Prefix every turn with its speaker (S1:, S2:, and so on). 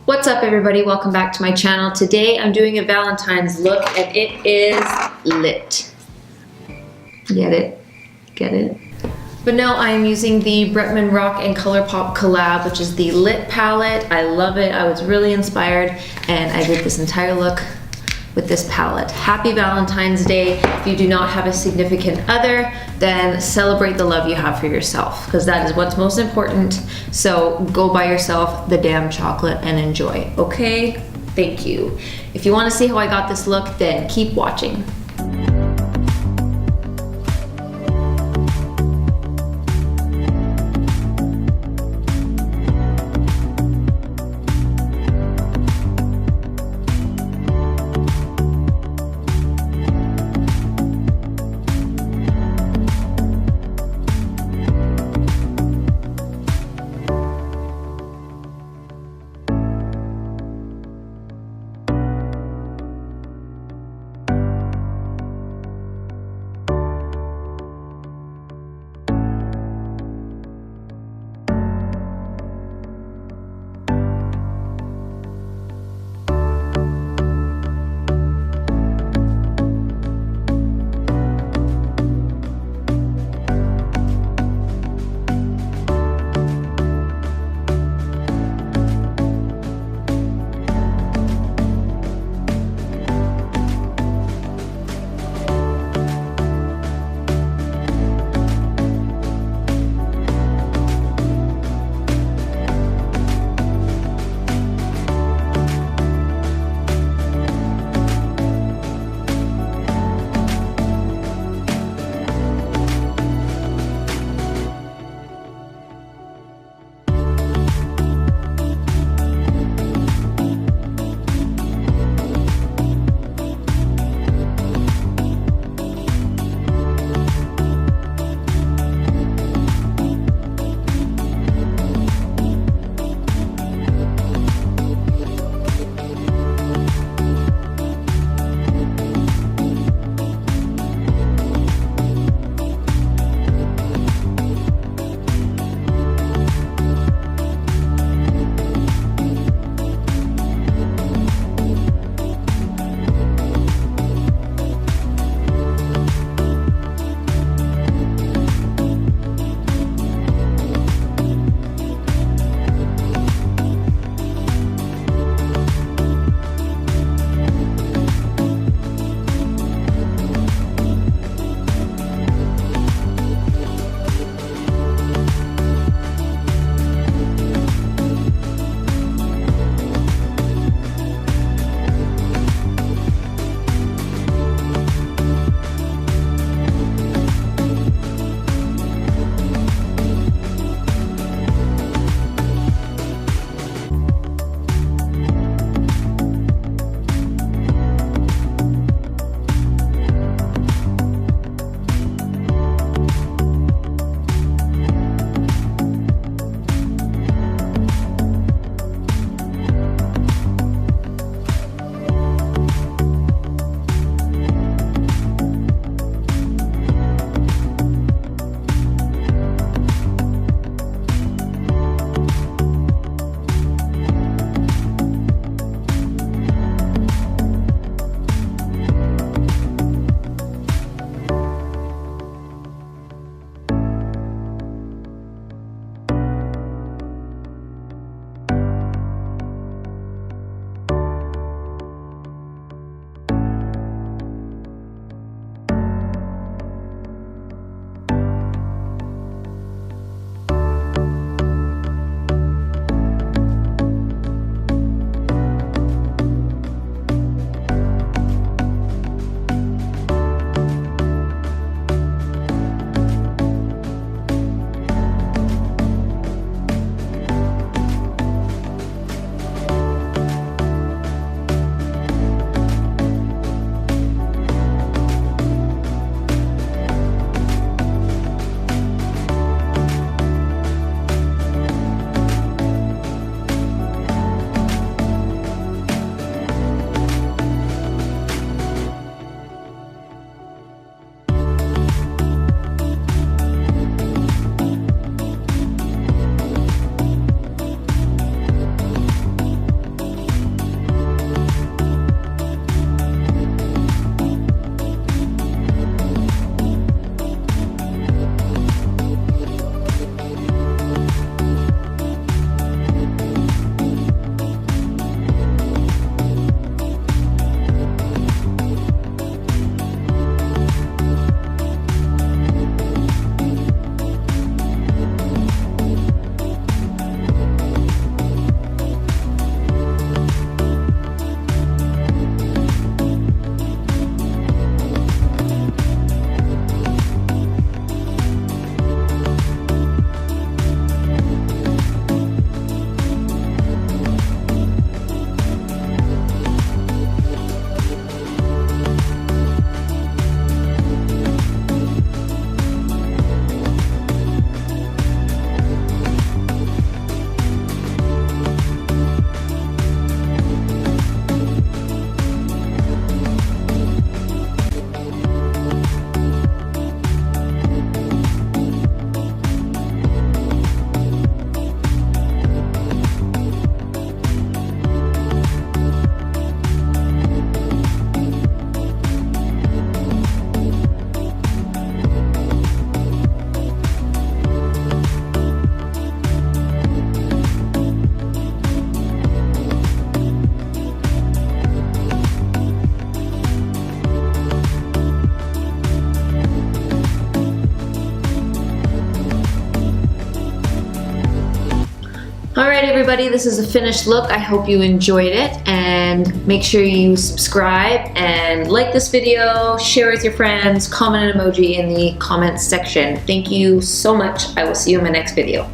S1: What's up everybody, welcome back to my channel. Today I'm doing a Valentine's look and it is lit. Get it? Get it? But no, I am using the Bretman Rock and Colourpop collab, which is the lit palette. I love it, I was really inspired and I did this entire look with this palette. Happy Valentine's Day. If you do not have a significant other, then celebrate the love you have for yourself, because that is what's most important. So go buy yourself the damn chocolate and enjoy, okay? Thank you. If you want to see how I got this look, then keep watching. everybody, this is a finished look. I hope you enjoyed it, and make sure you subscribe and like this video, share with your friends, comment an emoji in the comments section. Thank you so much. I will see you in my next video.